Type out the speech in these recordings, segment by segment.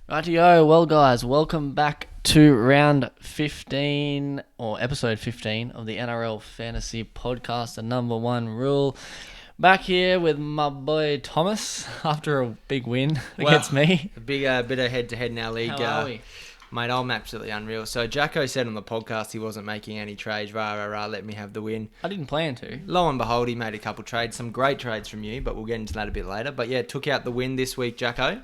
Rightio, well guys, welcome back to round 15 or episode 15 of the NRL Fantasy podcast, the number one rule. Back here with my boy Thomas after a big win against me. A big bit of head-to-head in our league. How are we? Mate, I'm absolutely unreal. So Jacko said on the podcast he wasn't making any trades. Let me have the win. I didn't plan to. Lo and behold, he made a couple trades. Some great trades from you, but we'll get into that a bit later. But yeah, took out the win this week, Jacko,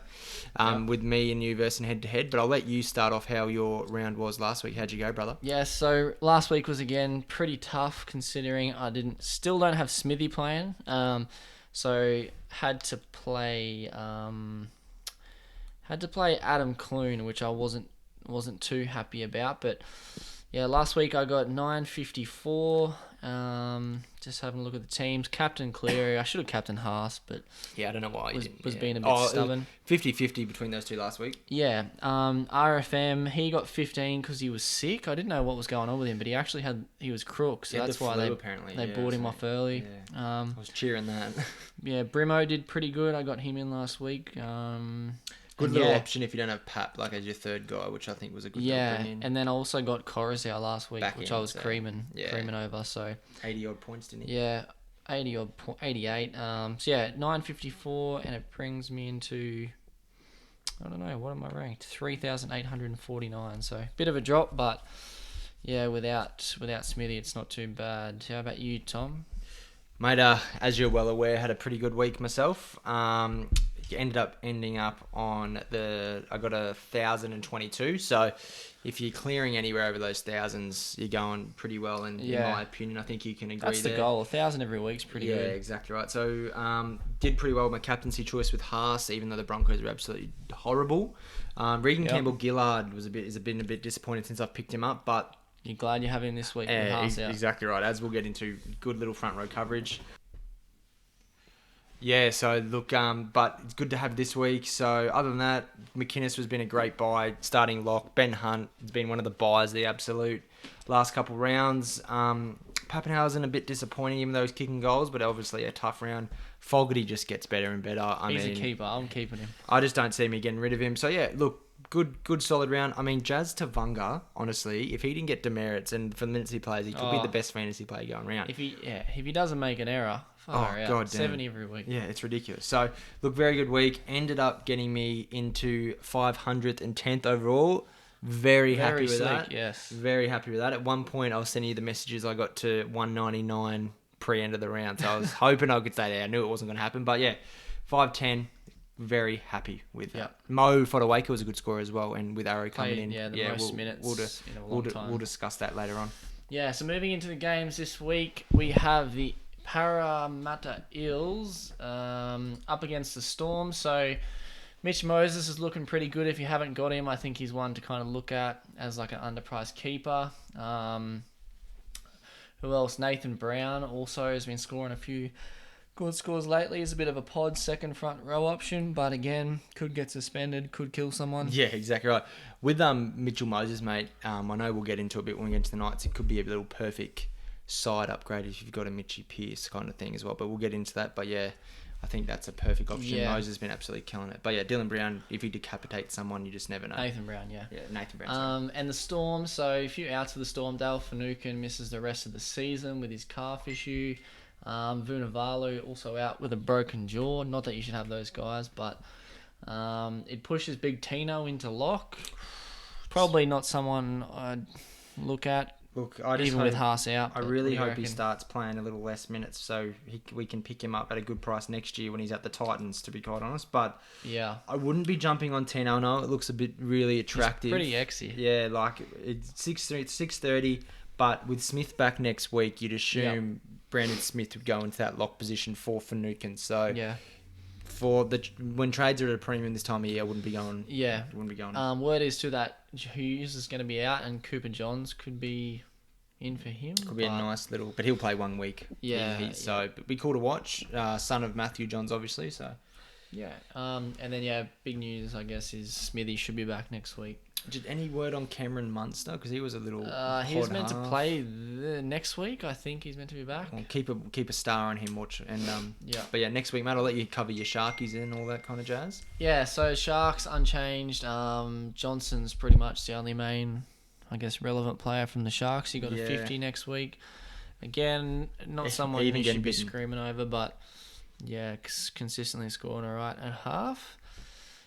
with me and you versus head-to-head. But I'll let you start off how your round was last week. How'd you go, brother? Yeah, so last week was again pretty tough considering I still don't have Smithy playing. So had to play Adam Clune, which I wasn't too happy about, but yeah, last week I got 954. Just having a look at the teams. Captain Cleary. I should have captained Haas, but Yeah, I don't know why you didn't. was being a bit stubborn. 50-50 between those two last week. Yeah. RFM, he got 15 because he was sick. I didn't know what was going on with him, but he was crook, so that's why they bought him off early. Yeah. I was cheering that. Yeah, Brimo did pretty good. I got him in last week. Good little option if you don't have Pap as your third guy, which I think was a good little bring in. And then I also got Coruscant last week, which I was creaming over. So 80 odd points, didn't he? Yeah, 88. So yeah, 954, and it brings me into, I don't know, what am I ranked? 3,849. So bit of a drop, but yeah, without Smithy, it's not too bad. How about you, Tom? Mate, as you're well aware, had a pretty good week myself. Ending up on I got 1,022. So if you're clearing anywhere over those thousands, you're going pretty well. And in my opinion, I think you can agree. That's the goal. 1,000 every week's pretty good. Yeah, exactly right. So did pretty well with my captaincy choice with Haas, even though the Broncos are absolutely horrible. Regan Campbell-Gillard is a bit disappointed since I've picked him up, but you're glad you have him this week with Haas out. Exactly right. As we'll get into, good little front row coverage. Yeah, so look, but it's good to have this week. So other than that, McInnes has been a great buy, starting lock. Ben Hunt has been one of the buys, the absolute last couple rounds. Pappenhausen a bit disappointing, even though he's kicking goals, but obviously a tough round. Fogarty just gets better and better. He's a keeper. I'm keeping him. I just don't see me getting rid of him. So yeah, look, good solid round. I mean, Jazz Tavanga, honestly, if he didn't get demerits and for the minutes he plays, he could be the best fantasy player going around. If he doesn't make an error, God damn. 70 every week. Yeah, it's ridiculous. So, look, very good week. Ended up getting me into 510th overall. Very happy with that. Yes. Very happy with that. At one point, I was sending you the messages. I got to 199 pre-end of the round. So, I was hoping I could stay there. I knew it wasn't going to happen. But, yeah, 510. Very happy with that. Mo Fodawaker was a good scorer as well. And with Arrow coming in. Yeah, the most minutes in a long time. We'll discuss that later on. Yeah, so moving into the games this week, we have the Parramatta Eels up against the Storm. So Mitch Moses is looking pretty good. If you haven't got him, I think he's one to kind of look at as like an underpriced keeper. Who else? Nathan Brown also has been scoring a few good scores lately. He's a bit of a pod second front row option, but again, could get suspended, could kill someone. Yeah, exactly right. With Mitchell Moses, mate, I know we'll get into a bit when we get into the Knights. It could be a little perfect side upgrade if you've got a Mitchie Pearce kind of thing as well, but we'll get into that. But yeah, I think that's a perfect option. Yeah. Moses has been absolutely killing it. But yeah, Dylan Brown, if he decapitates someone, you just never know. Nathan Brown, yeah. Yeah, Nathan Brown. And the Storm, so a few outs for the Storm. Dale Finucane misses the rest of the season with his calf issue. Vunivalu also out with a broken jaw. Not that you should have those guys, but it pushes Big Tino into lock. Probably not someone I'd look at. Look, with Haas out. I really hope he starts playing a little less minutes so we can pick him up at a good price next year when he's at the Titans, to be quite honest. But yeah, I wouldn't be jumping on Tino. No, it looks a bit really attractive. He's pretty exy. Yeah, like it's 6:30. But with Smith back next week, you'd assume Brandon Smith would go into that lock position for Finucane. So yeah. When trades are at a premium this time of year, I wouldn't be going. Yeah, wouldn't be going. Word is to that Hughes is going to be out, and Cooper Johns could be in for him. Could be a nice little, but he'll play 1 week. Yeah, so it'd be cool to watch. Son of Matthew Johns, obviously. So yeah, and then big news I guess is Smithy should be back next week. Did any word on Cameron Munster? Because he was a little. He was meant to half. play next week. I think he's meant to be back. Well, keep a star on him. Watch and Yeah. But yeah, next week, mate, I'll let you cover your Sharkies and all that kind of jazz. Yeah, so Sharks unchanged. Johnson's pretty much the only main, I guess, relevant player from the Sharks. He got a 50 next week. Again, not someone you should be screaming over, but yeah, consistently scoring all right at half.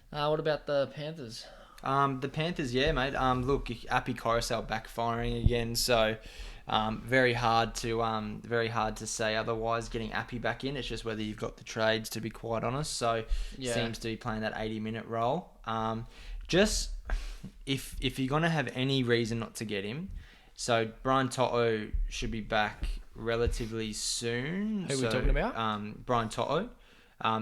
What about the Panthers? The Panthers, yeah, mate. Look, Appy Coruscant backfiring again, so very hard to say otherwise. Getting Appy back in, it's just whether you've got the trades, to be quite honest. So seems to be playing that 80-minute role. Just if you're gonna have any reason not to get him, so Brian Toto should be back relatively soon. Who are we talking about? Brian Toto.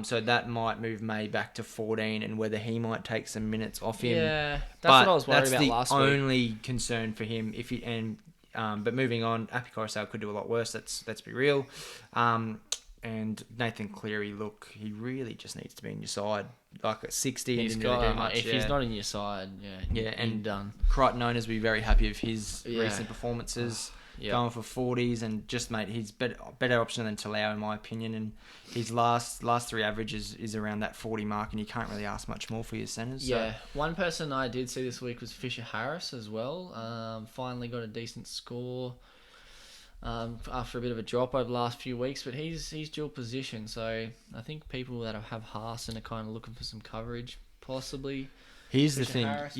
So that might move May back to 14, and whether he might take some minutes off him. Yeah, that's what I was worried about last week. That's the only concern for him. But moving on, Appy Coruscant could do a lot worse. Let's be real. And Nathan Cleary, look, he really just needs to be in your side. Like at 60, he's and got much, if he's not in your side, and done. Crichton owners will be very happy with his recent performances. Going for 40s, and just, mate, he's better option than Talau in my opinion, and his last three averages is around that 40 mark, and you can't really ask much more for your centres. Yeah, one person I did see this week was Fisher Harris as well. Finally got a decent score after a bit of a drop over the last few weeks, but he's dual position, so I think people that have Haas and are kind of looking for some coverage, possibly. Here's the thing, Harris,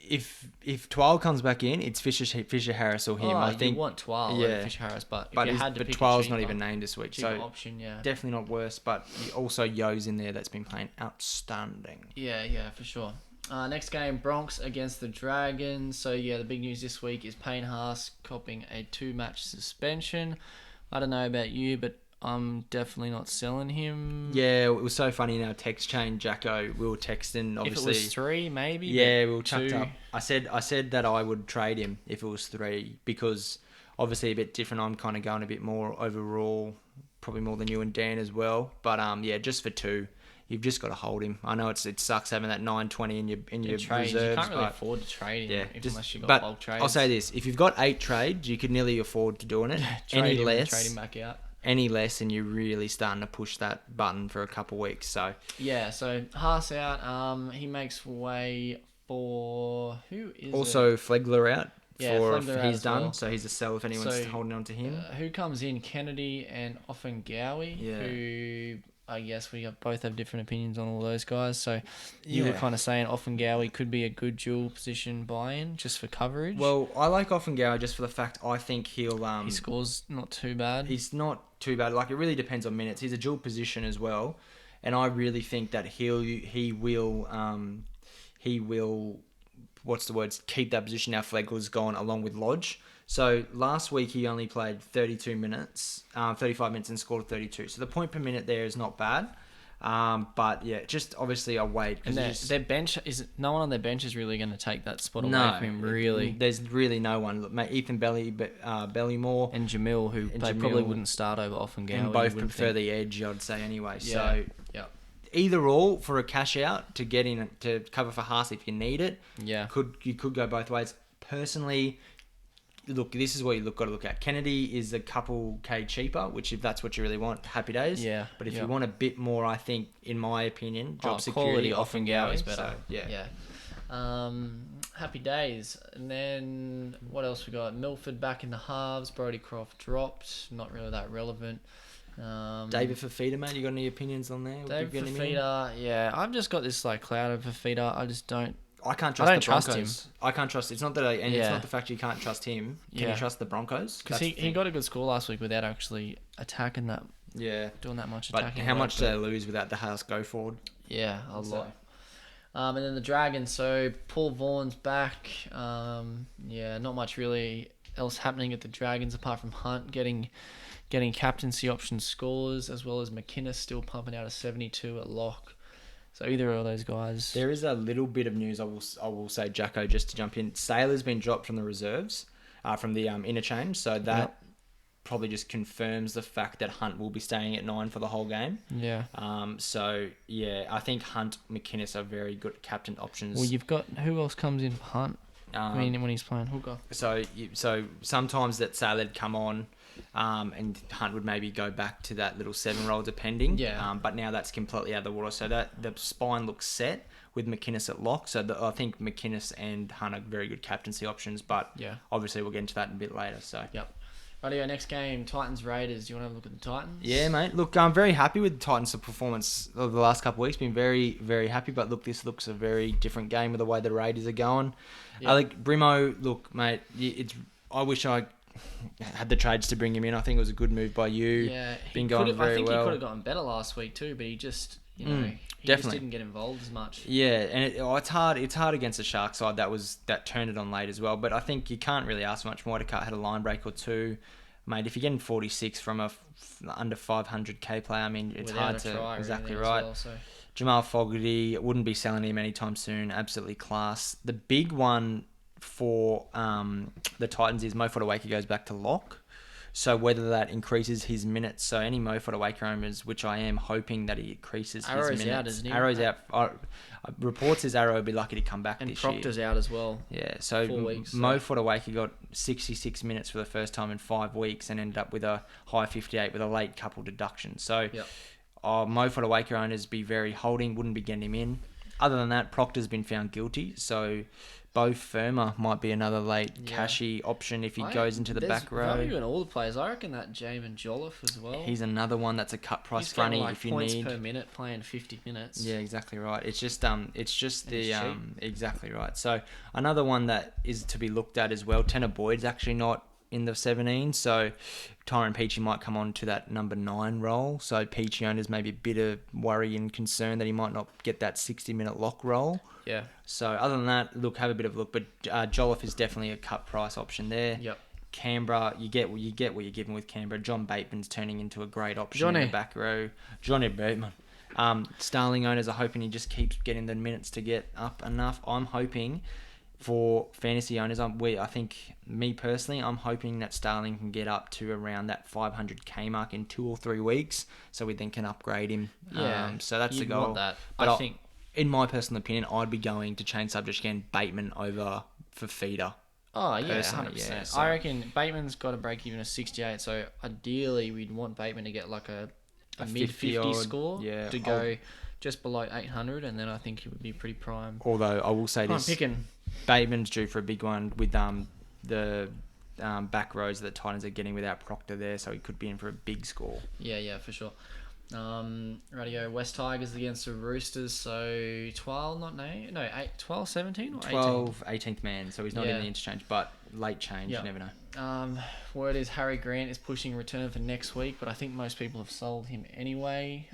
if Twal comes back in, it's Fisher Harris or him. I think you want Twal over Fisher Harris, but Twal's not even named this week, so option, definitely not worse. But also Yo's in there that's been playing outstanding. Yeah, for sure. Next game, Bronx against the Dragons. So the big news this week is Payne Haas copping a 2-match suspension. I don't know about you, but I'm definitely not selling him. Yeah, it was so funny in our text chain, Jacko. We were texting, obviously. If it was 3, maybe. Yeah, we were chucked up. I said that I would trade him if it was 3, because obviously a bit different. I'm kind of going a bit more overall, probably more than you and Dan as well. But just for 2, you've just got to hold him. I know it sucks having that 920 in your trades. reserves. You can't really afford to trade him unless you've got bulk trades. I'll say this: if you've got 8 trades, you could nearly afford to doing it. Trade him back out. Any less, and you're really starting to push that button for a couple of weeks. So so Haas out. He makes way for who is also Flegler out. Flegler he's done, well. So he's a sell if anyone's holding on to him. Who comes in? Kennedy and Offengawi, who I guess we both have different opinions on all those guys. So you were kind of saying Offengawi could be a good dual position buy-in just for coverage. Well, I like Offengawi just for the fact I think he'll he scores not too bad. He's not too bad. Like, it really depends on minutes. He's a dual position as well, and I really think that he will keep that position now Flegler's gone, along with Lodge. So last week he only played 35 minutes and scored 32. So the point per minute there is not bad. But just obviously a wait. And their bench no one on their bench is really going to take that spot away from him. Really, there's really no one. Look, mate, Ethan Bellymore and Jamil, who probably wouldn't start over Offengawi. And both prefer the edge, I'd say anyway. So either or for a cash out to get in to cover for Haas if you need it. Yeah, you could go both ways. Personally, look, this is what you got to look at. Kennedy is a couple K cheaper, which if that's what you really want, happy days. Yeah. But if you want a bit more, I think, in my opinion, job security, Offengawi is better. So, happy days. And then what else we got? Milford back in the halves. Brodie Croft dropped. Not really that relevant. David Fafita, mate, you got any opinions on there? David Fafita, I've just got this cloud of Fafita. I just don't. I can't trust the Broncos. I can't trust. It's not that, it's not the fact you can't trust him. Can you trust the Broncos? Because he got a good score last week without actually attacking that. Yeah, doing that much attacking. But how much do they lose without the Haas go forward? Yeah, a lot. And then the Dragons. So Paul Vaughan's back. Not much really else happening at the Dragons apart from Hunt getting captaincy option scores, as well as McInnes still pumping out a 72 at lock. So either of those guys. There is a little bit of news I will say, Jacko, just to jump in. Sailor's been dropped from the reserves, from the interchange. So that probably just confirms the fact that Hunt will be staying at 9 for the whole game. Yeah. So yeah, I think Hunt, McInnes are very good captain options. Well, you've got who else comes in for Hunt? When he's playing hooker. So sometimes that Salad come on, and Hunt would maybe go back to that little 7 role depending. Yeah. But now that's completely out of the water. So that the spine looks set with McInnes at lock. So I think McInnes and Hunt are very good captaincy options. But obviously we'll get into that in a bit later. So yep. Rightio, next game, Titans Raiders. Do you want to have a look at the Titans? Yeah, mate. Look, I'm very happy with the Titans' performance of the last couple of weeks. Been very, very happy. But look, this looks a very different game with the way the Raiders are going. Yep. I think Brimo. Look, mate. I wish I had the trades to bring him in. I think it was a good move by you. Yeah, been going very I think well. he could have gotten better last week too, but he just, he definitely just didn't get involved as much. Yeah, and it's hard. It's hard against the Shark side that turned it on late as well. But I think you can't really ask much more. Whitecut had a line break or two. Mate, if you're getting 46 from a under 500k player, I mean, it's Without hard a to try exactly really right. Well, so. Jamal Fogarty wouldn't be selling him anytime soon. Absolutely class. The big one for the Titans is Mo Fotuaika goes back to lock. So whether that increases his minutes, so any Mo Fotuaika owners, which I am hoping that he increases his minutes. Arrow's out, isn't he? Arrow's out. Reports is Arrow will be lucky to come back and this year. Proctor's out as well. Yeah, so 4 weeks. Mo Fotuaika got 66 minutes for the first time in 5 weeks and ended up with a high 58 with a late couple deductions. So Mo Fotuaika owners be very holding, wouldn't be getting him in. Other than that, Proctor's been found guilty, so Bo Firma might be another late cashy option if he goes into the back row. There's value in all the players. I reckon that Jamin Jolliffe as well. He's another one that's a cut price He's fronty like if you points need per minute playing 50 minutes. Yeah, exactly right. It's just the exactly right. So another one that is to be looked at as well. Tanner Boyd's actually not in the 17, so Tyrone Peachey might come on to that number 9 role. So Peachey owners maybe a bit of worry and concern that he might not get that 60-minute lock role. Yeah. So other than that, look, have a bit of a look. But Jolliffe is definitely a cut price option there. Yep. Canberra, you get what you're given with Canberra. John Bateman's turning into a great option in the back row. Johnny Bateman. Starling owners are hoping he just keeps getting the minutes to get up enough. I'm hoping for fantasy owners, I think, me personally, I'm hoping that Starling can get up to around that 500k mark in 2 or 3 weeks, so we then can upgrade him. Yeah, so that's the goal. Want that. But I think, in my personal opinion, I'd be going to change subject again, Bateman over for Feeder. Oh, yeah, personally, 100%. yeah, so. I reckon Bateman's got to break even a 68, so ideally we'd want Bateman to get like a mid-50 score to go just below 800, and then I think he would be pretty prime. Although I will say this, picking. Bateman's due for a big one with the back rows that the Titans are getting without Proctor there, so he could be in for a big score. Yeah, for sure. Radio West Tigers against the Roosters, so 12, 12, 17 or 18? 12, 18th man, so he's not in the interchange, but late change, you never know. Word is Harry Grant is pushing return for next week, but I think most people have sold him anyway.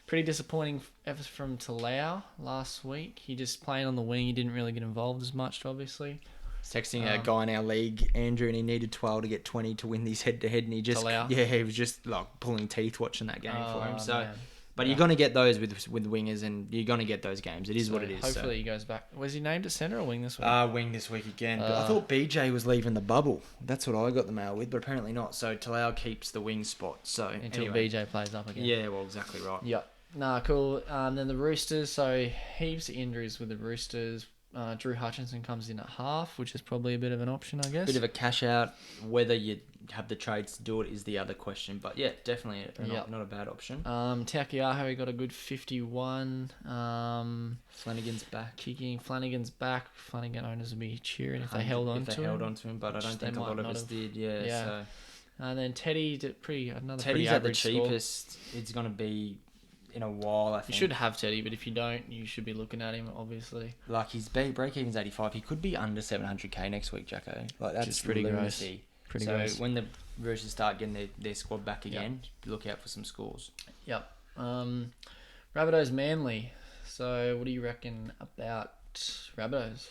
Pretty disappointing efforts from Talau last week. He just playing on the wing, he didn't really get involved as much, obviously. Texting a guy in our league, Andrew, and he needed 12 to get 20 to win these head-to-head, and he was just like pulling teeth watching that game for him. So, man. But you're gonna get those with wingers, and you're gonna get those games. It is what it is. Hopefully he goes back. Was he named at centre or wing this week? Wing this week again. But I thought BJ was leaving the bubble. That's what I got the mail with, but apparently not. So Talau keeps the wing spot. So until BJ plays up again. Yeah, well, exactly right. Yep. Nah, cool. Then the Roosters. So heaps of injuries with the Roosters. Drew Hutchinson comes in at half, which is probably a bit of an option, I guess. Bit of a cash out. Whether you have the trades to do it is the other question. But yeah, definitely not a bad option. Takiaho, he got a good 51. Flanagan's back. Kicking. Flanagan's back. Flanagan owners would be cheering if they held on to him. But I don't think a lot of us did. Yeah. So. And then Teddy did pretty Teddy's at the cheapest. Score. It's going to be in a while, I think. You should have Teddy, but if you don't, you should be looking at him, obviously. Like, his break-even's 85. He could be under 700k next week, Jacko. Like, that's just pretty gross. So when the Roosters start getting their squad back again, look out for some scores. Yep. Rabbitohs Manly. So what do you reckon about Rabbitohs?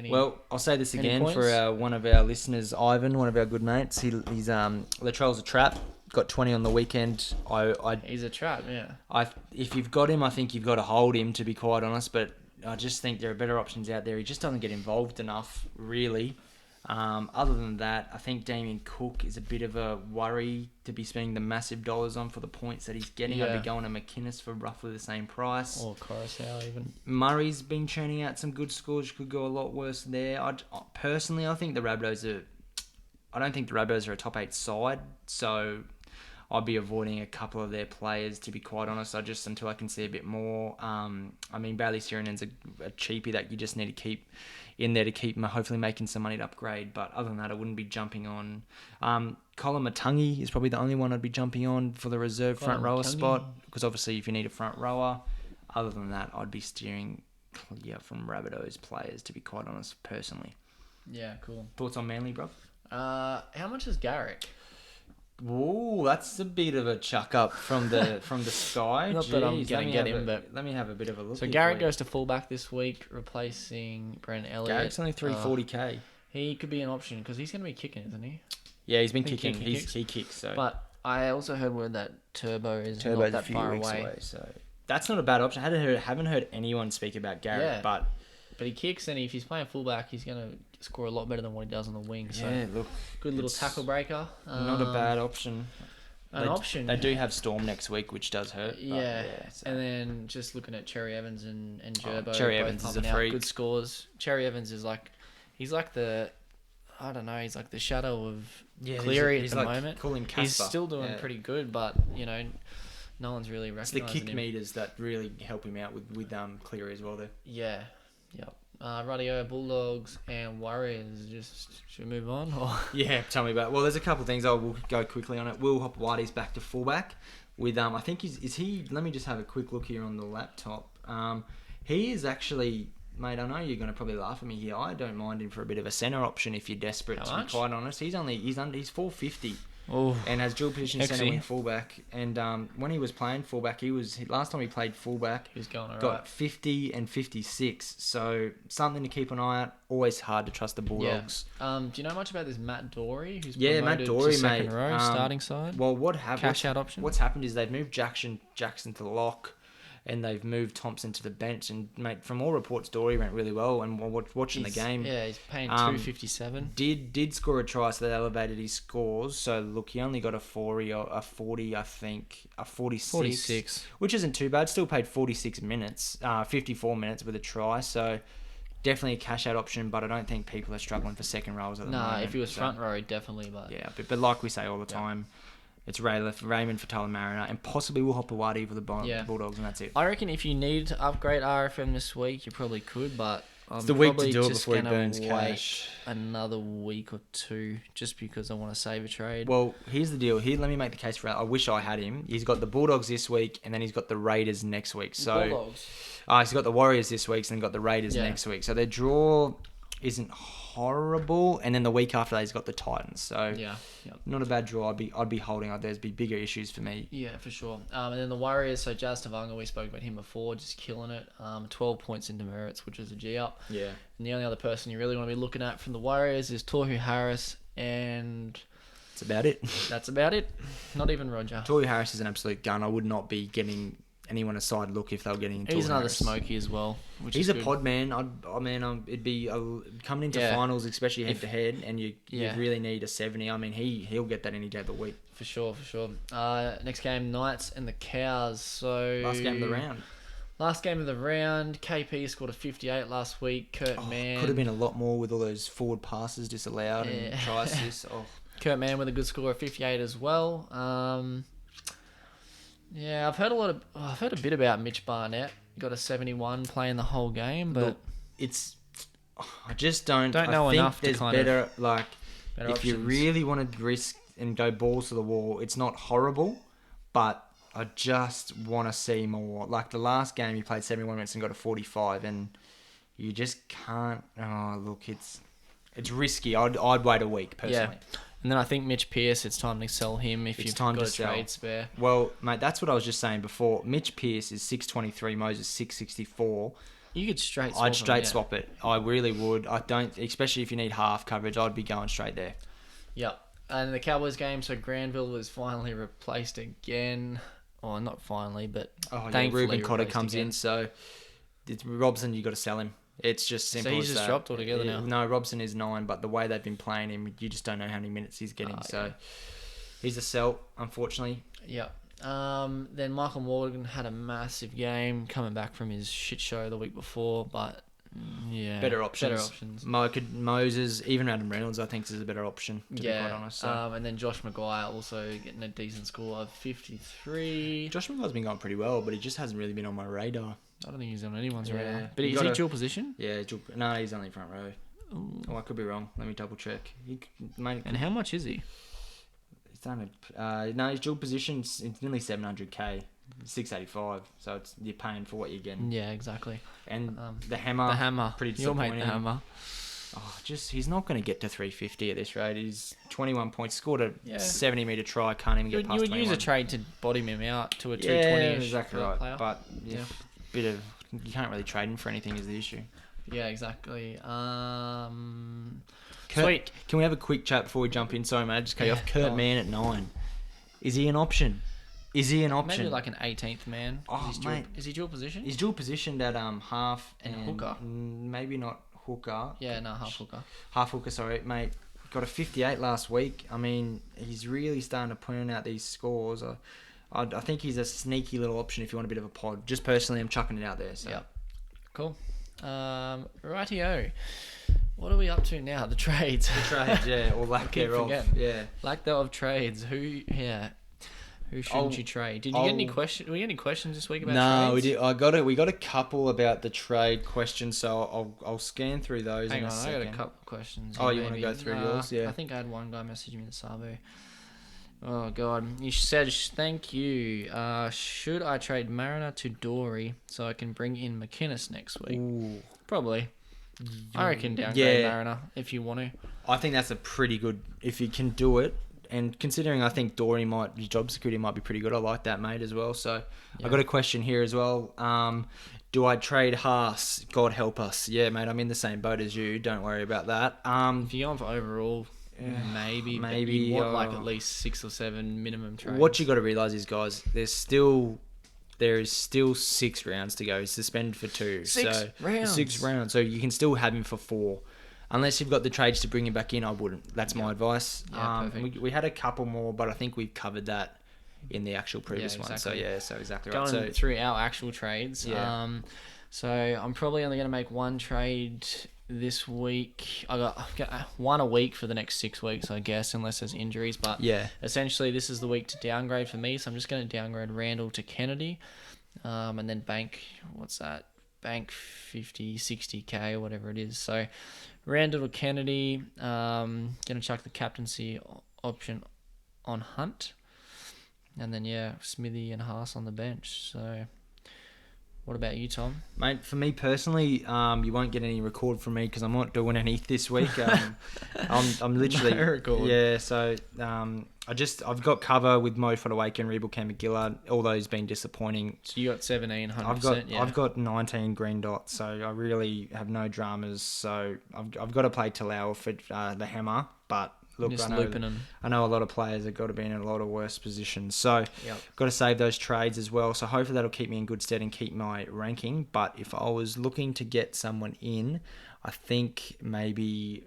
Well, I'll say this again for one of our listeners, Ivan, one of our good mates. He's Latrell's a trap. Got 20 on the weekend. He's a trap, yeah. If you've got him, I think you've got to hold him, to be quite honest. But I just think there are better options out there. He just doesn't get involved enough, really. Other than that, I think Damien Cook is a bit of a worry to be spending the massive dollars on for the points that he's getting. I'd Yeah. be going to McInnes for roughly the same price. Or Coruscant even. Murray's been churning out some good scores. Could go a lot worse there. Personally, I think the Rabbitohs are... I don't think the Rabbitohs are a top 8 side, so I'd be avoiding a couple of their players, to be quite honest. Until I can see a bit more. Bailey Sirenen's a cheapie that you just need to keep in there to keep hopefully making some money to upgrade. But other than that, I wouldn't be jumping on. Colin Matangi is probably the only one I'd be jumping on for the reserve front rower spot, because obviously if you need a front rower. Other than that, I'd be steering clear from Rabbitohs players, to be quite honest, personally. Yeah, cool. Thoughts on Manly, bro? How much is Garrick? Ooh, that's a bit of a chuck up from the sky. Not that I'm gonna get him, but let me have a bit of a look. So Garrick goes to fullback this week, replacing Brent Elliott. Garrick's only 340k. He could be an option because he's going to be kicking, isn't he? Yeah, he's been kicking. He kicks. So, but I also heard word that Turbo's not that far away. So that's not a bad option. I haven't heard anyone speak about Garrick, but he kicks, and if he's playing fullback, he's going to score a lot better than what he does on the wing. So yeah, look, good little tackle breaker. Not a bad option. Option. They do have Storm next week, which does hurt. And then just looking at Cherry Evans and Gerbo. Cherry Evans is a freak. Good scores. Cherry Evans is he's like the shadow of Cleary at the moment. Call him Casper. He's still doing pretty good, but no one's really recognising him. It's the kick meters that really help him out with Cleary as well there. Yeah. Yep. Radio, Bulldogs and Warriors. Should we move on? Or? Yeah, tell me about it. Well, there's a couple of things. I will go quickly on it. Will Hopewadi's back to fullback with I think is he? Let me just have a quick look here on the laptop. He is actually, mate. I know you're going to probably laugh at me here. I don't mind him for a bit of a centre option if you're desperate. How to much? be quite honest, he's 450. Oh, and has dual position centre and fullback. And when he was playing fullback, last time he played fullback, he was going alright. Got 50 and 56. So something to keep an eye out. Always hard to trust the Bulldogs. Yeah. Do you know much about this Matt Dory? Who's Matt Dory, to second mate. row, starting side. Well, cash out option. What's happened is they've moved Jackson to lock. And they've moved Thompson to the bench. And, mate, from all reports, Dory went really well. And watching the game... Yeah, he's paying $2.57. Did score a try, so that elevated his scores. So, look, he only got a 40, I think. A 46. Which isn't too bad. Still paid 46 minutes. 54 minutes with a try. So, definitely a cash-out option. But I don't think people are struggling for second rows at the moment. Nah, if he was front row, definitely. But yeah, but like we say all the time... It's Raymond for Tyler Mariner and possibly Will Hopewadi for the Bulldogs, and that's it. I reckon if you needed to upgrade RFM this week, you probably could, but it's the week to do it before he burns cash. Another week or two, just because I want to save a trade. Well, here's the deal. Let me make the case for it. I wish I had him. He's got the Bulldogs this week, and then he's got the Raiders next week. So, Bulldogs. He's got the Warriors this week, and then got the Raiders next week. So their draw isn't horrible, and then the week after that he's got the Titans. So not a bad draw. I'd be holding. There's be bigger issues for me. Yeah, for sure. And then the Warriors. So Jazz Tavanga, we spoke about him before, just killing it. 12 points into merits, which is a G up. Yeah. And the only other person you really want to be looking at from the Warriors is Tohu Harris, and that's about it. That's about it. Not even Roger. Tohu Harris is an absolute gun. I would not be getting anyone a side look if they were getting into. He's another smoky as well. He's a pod man. It'd be coming into finals, especially head to head, and you really need a 70. I mean, he'll get that any day of the week for sure. Next game, Knights and the Cows. So last game of the round. KP scored a 58 last week. Kurt Mann could have been a lot more with all those forward passes disallowed and try assists. Kurt Mann with a good score of 58 as well. Yeah, I've heard a bit about Mitch Barnett. Got a 71 playing the whole game, but I just don't know enough. There's better if options. You really want to risk and go balls to the wall. It's not horrible, but I just want to see more. Like the last game, he played 71 minutes and got a 45, and you just can't. Oh, look, it's risky. I'd wait a week personally. Yeah. And then I think Mitch Pearce, it's time to sell him if you've got a trade spare. Well, mate, that's what I was just saying before. Mitch Pearce is 623, Moses 664. You could straight swap I'd straight swap it. I really would. I don't, especially if you need half coverage, I'd be going straight there. Yep. And the Cowboys game, so Granville was finally replaced again. Oh, not finally, but thankfully Ruben Cotter comes in, so it's Robson, you got to sell him. It's just simple So he's as just that. dropped altogether now? No, Robson is 9, but the way they've been playing him, you just don't know how many minutes he's getting. He's a sell, unfortunately. Yep. Then Michael Morgan had a massive game coming back from his shit show the week before, but yeah, Better options. Moses, even Adam Reynolds, I think, is a better option, to be quite honest. So. And then Josh Maguire also getting a decent score of 53. Josh Maguire's been going pretty well, but he just hasn't really been on my radar. I don't think he's on anyone's radar. Yeah. But is he dual position? Yeah, no, he's only front row. Ooh. Oh, I could be wrong. Let me double check. And how much is he? He's done his dual position. It's nearly 700k, 685. So you're paying for what you're getting. Yeah, exactly. And the hammer, pretty disappointing. You'll make the hammer. Oh, he's not going to get to 350 at this rate. He's 21 points, scored a 70-metre try, can't even get past 21. You would use a trade to bottom him out to a 220-ish. Yeah, exactly right. Player. But you can't really trade him for anything is the issue. Yeah, exactly. Sweet. Can we have a quick chat before we jump in? Sorry, mate. Just cut you off. Kurt Mann at 9. Is he an option? Maybe like an 18th man. Oh, mate. Is he dual position? He's dual positioned at half and hooker. Maybe not hooker. Yeah, no, half hooker. Half hooker, sorry, mate. Got a 58 last week. I mean, he's really starting to point out these scores. I think he's a sneaky little option if you want a bit of a pod. Just personally, I'm chucking it out there. So. Yep. Cool. Rightio. What are we up to now? The trades. Yeah, or lack thereof. Yeah. Lack thereof of trades. Who shouldn't you trade? Did you get any questions? Did we get any questions this week about trades? No, we did. We got a couple about the trade questions, so I'll scan through those. Hang on, I got a couple of questions. Oh, you want to go through yours? Yeah. I think I had one guy message me in the Sabo. Oh God, you said thank you. Should I trade Mariner to Dory so I can bring in McInnes next week? Ooh. Probably. I reckon downgrade Mariner if you want to. I think that's a pretty good if you can do it. And considering I think Dory his job security might be pretty good. I like that, mate, as well. So I got a question here as well. Do I trade Haas? God help us. Yeah, mate, I'm in the same boat as you. Don't worry about that. If you're going for overall, maybe you want like at least 6 or 7 minimum trades. What you got to realise is, guys, there is still 6 rounds to go. He's suspended for 2. 6 rounds. 6 rounds. So you can still have him for 4. Unless you've got the trades to bring him back in, I wouldn't. That's my advice. Yeah, perfect. We had a couple more, but I think we've covered that in the actual previous one. So exactly right. Going through our actual trades. Yeah. So I'm probably only going to make one trade this week. I got one a week for the next 6 weeks, I guess, unless there's injuries. But essentially, this is the week to downgrade for me. So I'm just going to downgrade Randall to Kennedy, and then bank 50, 60k or whatever it is. So Randall to Kennedy, gonna chuck the captaincy option on Hunt, and then Smithy and Haas on the bench. So what about you, Tom? Mate, for me personally, you won't get any record from me because I'm not doing any this week. I'm literally no record. Yeah. So I've got cover with Mo Fodawaker and Reebok Camagilla. All those been disappointing. So you got 17, 100%. I've got 19 green dots, so I really have no dramas. So I've got to play Talau for the hammer, but. Look, I know a lot of players have got to be in a lot of worse positions. So, got to save those trades as well. So, hopefully that'll keep me in good stead and keep my ranking. But if I was looking to get someone in, I think maybe,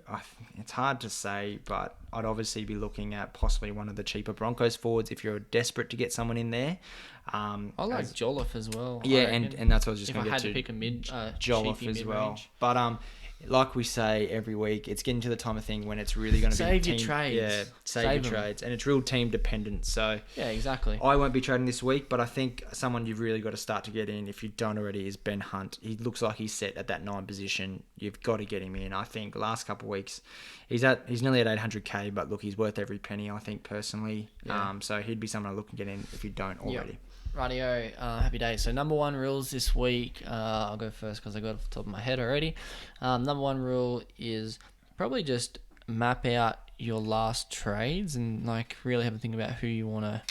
it's hard to say, but I'd obviously be looking at possibly one of the cheaper Broncos forwards if you're desperate to get someone in there. I like Jolliffe as well. Yeah, and that's what I was just going to get to. If I had to pick a Jolliffe as well. But, like we say every week, it's getting to the time of thing when it's really going to be save your trades. Yeah, save your trades, and it's real team dependent. So yeah, exactly. I won't be trading this week, but I think someone you've really got to start to get in if you don't already is Ben Hunt. He looks like he's set at that 9 position. You've got to get him in. I think the last couple of weeks, he's nearly at 800k, but look, he's worth every penny. I think personally. Yeah. So he'd be someone I look and get in if you don't already. Yep. Rightio, happy days. So number 1 rules this week, I'll go first because I got it off the top of my head already. Number 1 rule is probably just map out your last trades and like really have a think about who you want to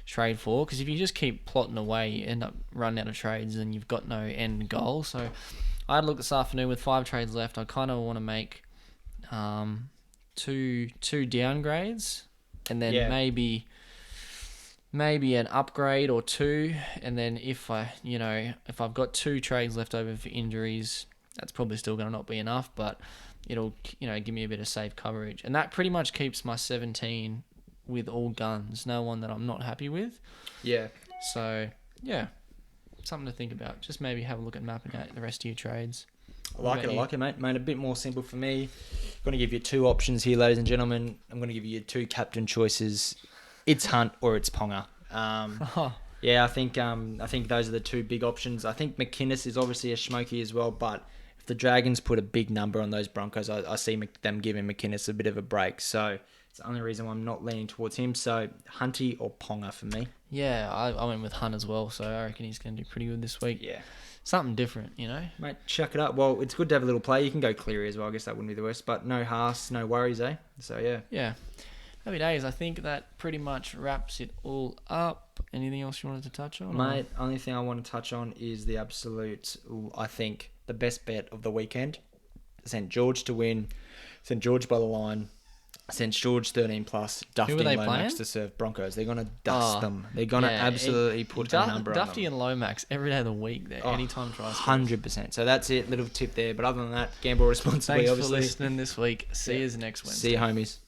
trade for, because if you just keep plotting away, you end up running out of trades and you've got no end goal. So I had a look this afternoon with 5 trades left. I kind of want to make two downgrades and then maybe an upgrade or 2, and then if I've got 2 trades left over for injuries, that's probably still going to not be enough, but it'll, give me a bit of safe coverage. And that pretty much keeps my 17 with all guns. No one that I'm not happy with. Yeah. So, yeah, something to think about. Just maybe have a look at mapping out the rest of your trades. I like it, mate. Made a bit more simple for me. I'm going to give you 2 options here, ladies and gentlemen. I'm going to give you 2 captain choices. It's Hunt or it's Ponga. Yeah, I think those are the 2 big options. I think McInnes is obviously a smoky as well, but if the Dragons put a big number on those Broncos, I see them giving McInnes a bit of a break. So it's the only reason why I'm not leaning towards him. So Hunty or Ponga for me. Yeah, I went with Hunt as well, so I reckon he's going to do pretty good this week. Yeah. Something different, Mate, chuck it up. Well, it's good to have a little play. You can go Cleary as well. I guess that wouldn't be the worst. But no Haas, no worries, eh? So, yeah. Yeah. Happy days. I think that pretty much wraps it all up. Anything else you wanted to touch on? Mate, only thing I want to touch on is the absolute, I think, the best bet of the weekend. St. George to win. St. George by the line. St. George 13+. Duffy Who are they and playing? Lomax to serve Broncos. They're going to dust them. They're going to absolutely put a number on them. Duffy and Lomax every day of the week. There, anytime tries. 100%. So that's it. Little tip there. But other than that, gamble responsibly, Thanks obviously. for listening this week. See you next Wednesday. See you, homies.